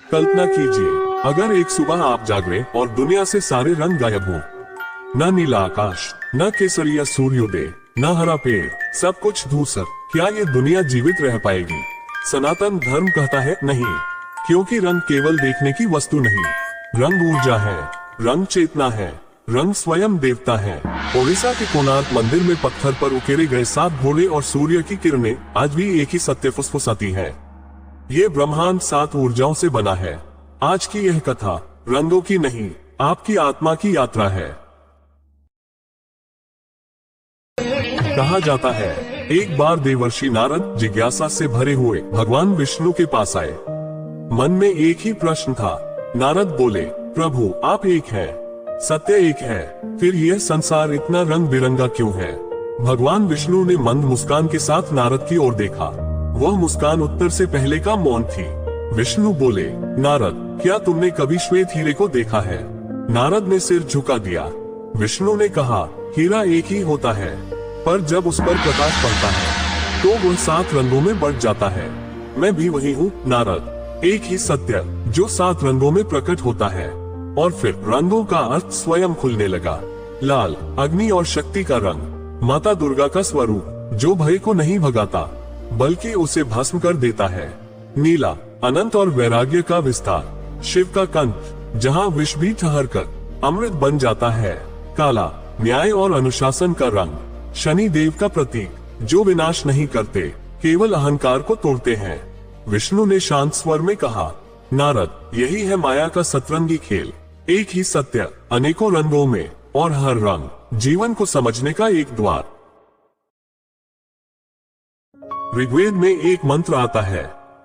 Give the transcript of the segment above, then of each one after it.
कल्पना कीजिए, अगर एक सुबह आप जागें और दुनिया से सारे रंग गायब हो, न नीला आकाश, न केसरिया सूर्योदय, न हरा पेड़, सब कुछ धूसर, क्या ये दुनिया जीवित रह पाएगी? सनातन धर्म कहता है नहीं, क्योंकि रंग केवल देखने की वस्तु नहीं, रंग ऊर्जा है, रंग चेतना है, रंग स्वयं देवता है। ओडिशा के कोणार्क मंदिर में पत्थर पर उकेरे गए 7 घोड़े और सूर्य की किरणें आज भी एक ही सत्य फुसफुसाती है। ये ब्रह्मांड 7 ऊर्जाओं से बना है। आज की यह कथा रंगों की नहीं, आपकी आत्मा की यात्रा है। कहा जाता है, एक बार देवर्षि नारद जिज्ञासा से भरे हुए भगवान विष्णु के पास आए। मन में एक ही प्रश्न था। नारद बोले, प्रभु आप एक हैं, सत्य एक है, फिर यह संसार इतना रंग बिरंगा क्यों है? भगवान विष्णु ने मंद मुस्कान के साथ नारद की ओर देखा। वह मुस्कान उत्तर से पहले का मौन थी। विष्णु बोले, नारद क्या तुमने कभी श्वेत हीरे को देखा है? नारद ने सिर झुका दिया। विष्णु ने कहा, हीरा एक ही होता है, पर जब उस पर प्रकाश पड़ता है तो वह 7 रंगों में बढ़ जाता है। मैं भी वही हूँ नारद, एक ही सत्य जो 7 रंगों में प्रकट होता है। और फिर रंगों का अर्थ स्वयं खुलने लगा। लाल अग्नि और शक्ति का रंग, माता दुर्गा का स्वरूप जो भय को नहीं भगाता बल्कि उसे भस्म कर देता है। नीला अनंत और वैराग्य का विस्तार, शिव का कंठ जहाँ विष भी ठहर कर अमृत बन जाता है। काला न्याय और अनुशासन का रंग, शनि देव का प्रतीक जो विनाश नहीं करते, केवल अहंकार को तोड़ते हैं। विष्णु ने शांत स्वर में कहा, नारद यही है माया का सतरंगी खेल, एक ही सत्य अनेकों रंगों में, और हर रंग जीवन को समझने का एक द्वार। ऋग्वेद में एक मंत्र आता है,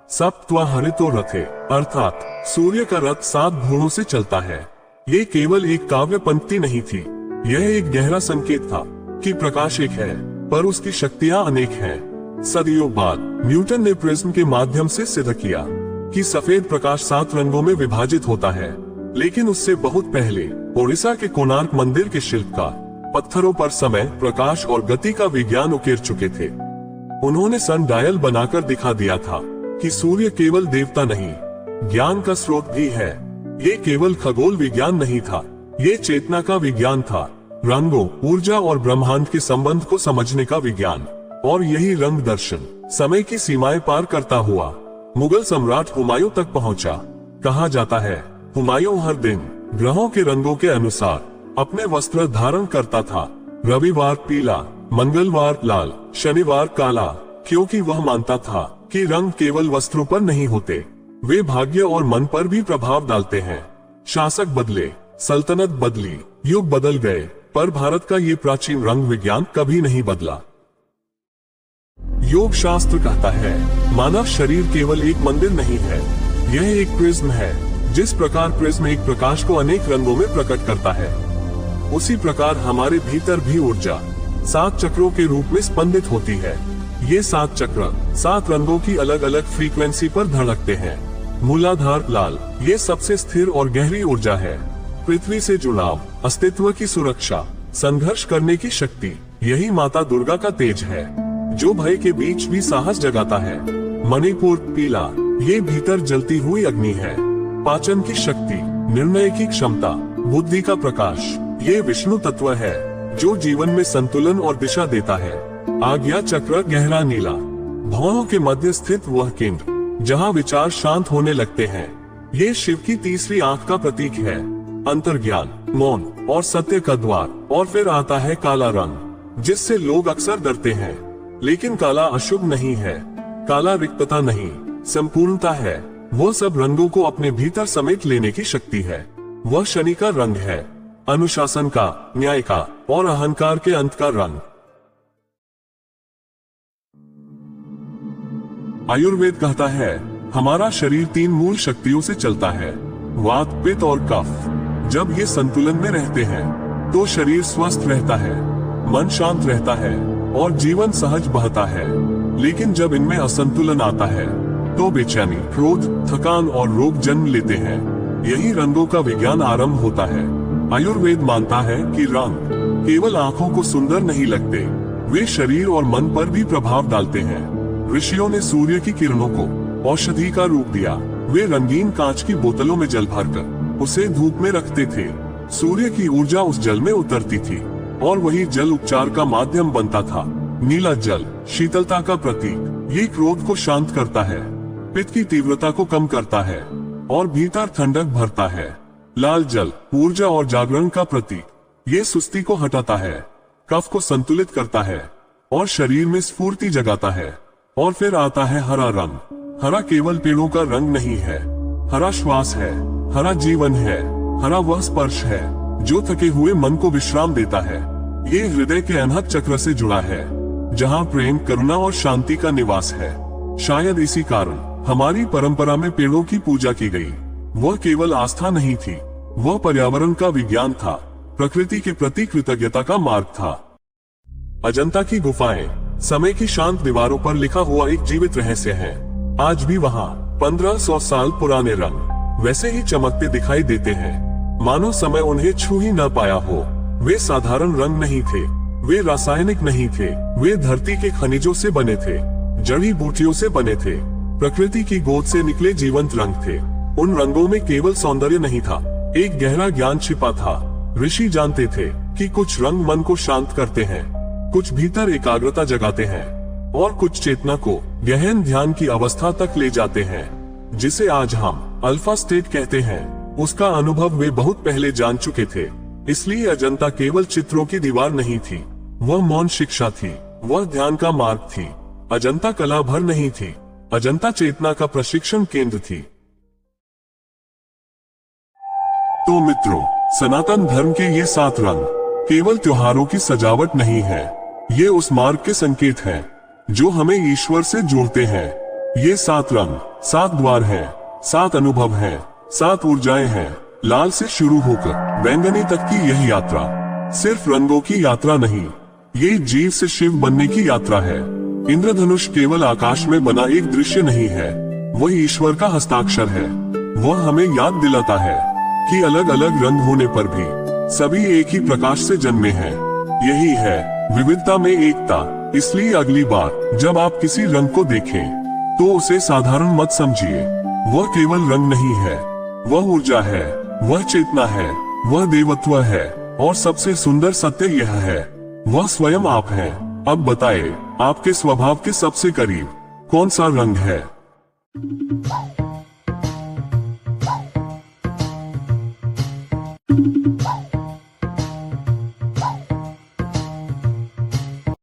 सप्त्वा हरितो रथे, अर्थात सूर्य का रथ 7 घोड़ों से चलता है। ये केवल एक काव्य पंक्ति नहीं थी, यह एक गहरा संकेत था कि प्रकाश एक है पर उसकी शक्तियां अनेक हैं। सदियों बाद न्यूटन ने प्रिज्म के माध्यम से सिद्ध किया कि सफेद प्रकाश 7 रंगों में विभाजित होता है। लेकिन उससे बहुत पहले ओडिशा के कोणार्क मंदिर के शिल्पकार पत्थरों पर समय, प्रकाश और गति का विज्ञान उकेर चुके थे। उन्होंने सन डायल बनाकर दिखा दिया था कि सूर्य केवल देवता नहीं, ज्ञान का स्रोत भी है। ये केवल खगोल विज्ञान नहीं था, ये चेतना का विज्ञान था, रंगों, ऊर्जा और ब्रह्मांड के संबंध को समझने का विज्ञान। और यही रंग दर्शन समय की सीमाएं पार करता हुआ मुगल सम्राट हुमायूं तक पहुंचा। कहा जाता है, हुमायूं हर दिन ग्रहों के रंगों के अनुसार अपने वस्त्र धारण करता था। रविवार पीला, मंगलवार लाल, शनिवार काला, क्योंकि वह मानता था कि रंग केवल वस्त्रों पर नहीं होते, वे भाग्य और मन पर भी प्रभाव डालते हैं। शासक बदले, सल्तनत बदली, युग बदल गए, पर भारत का ये प्राचीन रंग विज्ञान कभी नहीं बदला। योग शास्त्र कहता है, मानव शरीर केवल एक मंदिर नहीं है, यह एक प्रिज्म है। जिस प्रकार प्रिज्म एक प्रकाश को अनेक रंगों में प्रकट करता है, उसी प्रकार हमारे भीतर भी ऊर्जा 7 चक्रों के रूप में स्पंदित होती है। ये 7 चक्र 7 रंगों की अलग अलग फ्रीक्वेंसी पर धड़कते हैं। मूलाधार लाल, ये सबसे स्थिर और गहरी ऊर्जा है। पृथ्वी से जुड़ाव, अस्तित्व की सुरक्षा, संघर्ष करने की शक्ति, यही माता दुर्गा का तेज है जो भय के बीच भी साहस जगाता है। मणिपुर पीला, ये भीतर जलती हुई अग्नि है। पाचन की शक्ति, निर्णय की क्षमता, बुद्धि का प्रकाश, ये विष्णु तत्व है जो जीवन में संतुलन और दिशा देता है। आज्ञा चक्र गहरा नीला, भौहों के मध्य स्थित वह केंद्र जहाँ विचार शांत होने लगते हैं, ये शिव की तीसरी आंख का प्रतीक है। अंतर्ज्ञान, मौन और सत्य का द्वार। और फिर आता है काला रंग, जिससे लोग अक्सर डरते हैं, लेकिन काला अशुभ नहीं है। काला रिक्तता नहीं, संपूर्णता है। वह सब रंगों को अपने भीतर समेट लेने की शक्ति है। वह शनि का रंग है, अनुशासन का, न्याय का और अहंकार के अंत का रंग। आयुर्वेद कहता है, हमारा शरीर 3 मूल शक्तियों से चलता है, वात, पित्त और कफ। जब ये संतुलन में रहते हैं तो शरीर स्वस्थ रहता है, मन शांत रहता है और जीवन सहज बहता है। लेकिन जब इनमें असंतुलन आता है तो बेचैनी, क्रोध, थकान और रोग जन्म लेते हैं। यही रंगों का विज्ञान आरंभ होता है। आयुर्वेद मानता है कि रंग केवल आंखों को सुंदर नहीं लगते, वे शरीर और मन पर भी प्रभाव डालते हैं। ऋषियों ने सूर्य की किरणों को औषधि का रूप दिया। वे रंगीन कांच की बोतलों में जल भरकर उसे धूप में रखते थे। सूर्य की ऊर्जा उस जल में उतरती थी और वही जल उपचार का माध्यम बनता था। नीला जल शीतलता का प्रतीक, ये क्रोध को शांत करता है, पित्त की तीव्रता को कम करता है और भीतर ठंडक भरता है। लाल जल ऊर्जा और जागरण का प्रतीक, ये सुस्ती को हटाता है, कफ को संतुलित करता है और शरीर में स्फूर्ति जगाता है। और फिर आता है हरा रंग। हरा केवल पेड़ों का रंग नहीं है, हरा श्वास है, हरा जीवन है, हरा वह स्पर्श है जो थके हुए मन को विश्राम देता है। ये हृदय के अनहद चक्र से जुड़ा है, जहाँ प्रेम, करुणा और शांति का निवास है। शायद इसी कारण हमारी परंपरा में पेड़ों की पूजा की गई। वह केवल आस्था नहीं थी, वह पर्यावरण का विज्ञान था, प्रकृति के प्रति कृतज्ञता का मार्ग था। अजंता की गुफाएं समय की शांत दीवारों पर लिखा हुआ एक जीवित रहस्य है। आज भी वहाँ 1500 साल पुराने रंग वैसे ही चमकते दिखाई देते हैं, मानो समय उन्हें छू ही न पाया हो। वे साधारण रंग नहीं थे, वे रासायनिक नहीं थे, वे धरती के खनिजों से बने थे, जड़ी बूटियों से बने थे, प्रकृति की गोद से निकले जीवंत रंग थे। उन रंगों में केवल सौंदर्य नहीं था, एक गहरा ज्ञान छिपा था। ऋषि जानते थे कि कुछ रंग मन को शांत करते हैं, कुछ भीतर एकाग्रता जगाते हैं और कुछ चेतना को गहन ध्यान की अवस्था तक ले जाते हैं, जिसे आज हम अल्फा स्टेट कहते हैं। उसका अनुभव वे बहुत पहले जान चुके थे। इसलिए अजंता केवल चित्रों की दीवार नहीं थी, वह मौन शिक्षा थी, वह ध्यान का मार्ग थी। अजंता कला भर नहीं थी, अजंता चेतना का प्रशिक्षण केंद्र थी। तो मित्रों, सनातन धर्म के ये 7 रंग केवल त्योहारों की सजावट नहीं है, ये उस मार्ग के संकेत हैं जो हमें ईश्वर से जोड़ते हैं। ये 7 रंग 7 द्वार हैं, 7 अनुभव हैं, 7 ऊर्जाएं हैं। लाल से शुरू होकर बैंगनी तक की यह यात्रा सिर्फ रंगों की यात्रा नहीं, ये जीव से शिव बनने की यात्रा है। इंद्रधनुष केवल आकाश में बना एक दृश्य नहीं है, वह ईश्वर का हस्ताक्षर है। वह हमें याद दिलाता है कि अलग अलग रंग होने पर भी सभी एक ही प्रकाश से जन्मे हैं। यही है विविधता में एकता। इसलिए अगली बार जब आप किसी रंग को देखें तो उसे साधारण मत समझिए। वह केवल रंग नहीं है, वह ऊर्जा है, वह चेतना है, वह देवत्व है और सबसे सुंदर सत्य यह है, वह स्वयं आप हैं। अब बताएं, आपके स्वभाव के सबसे करीब कौन सा रंग है?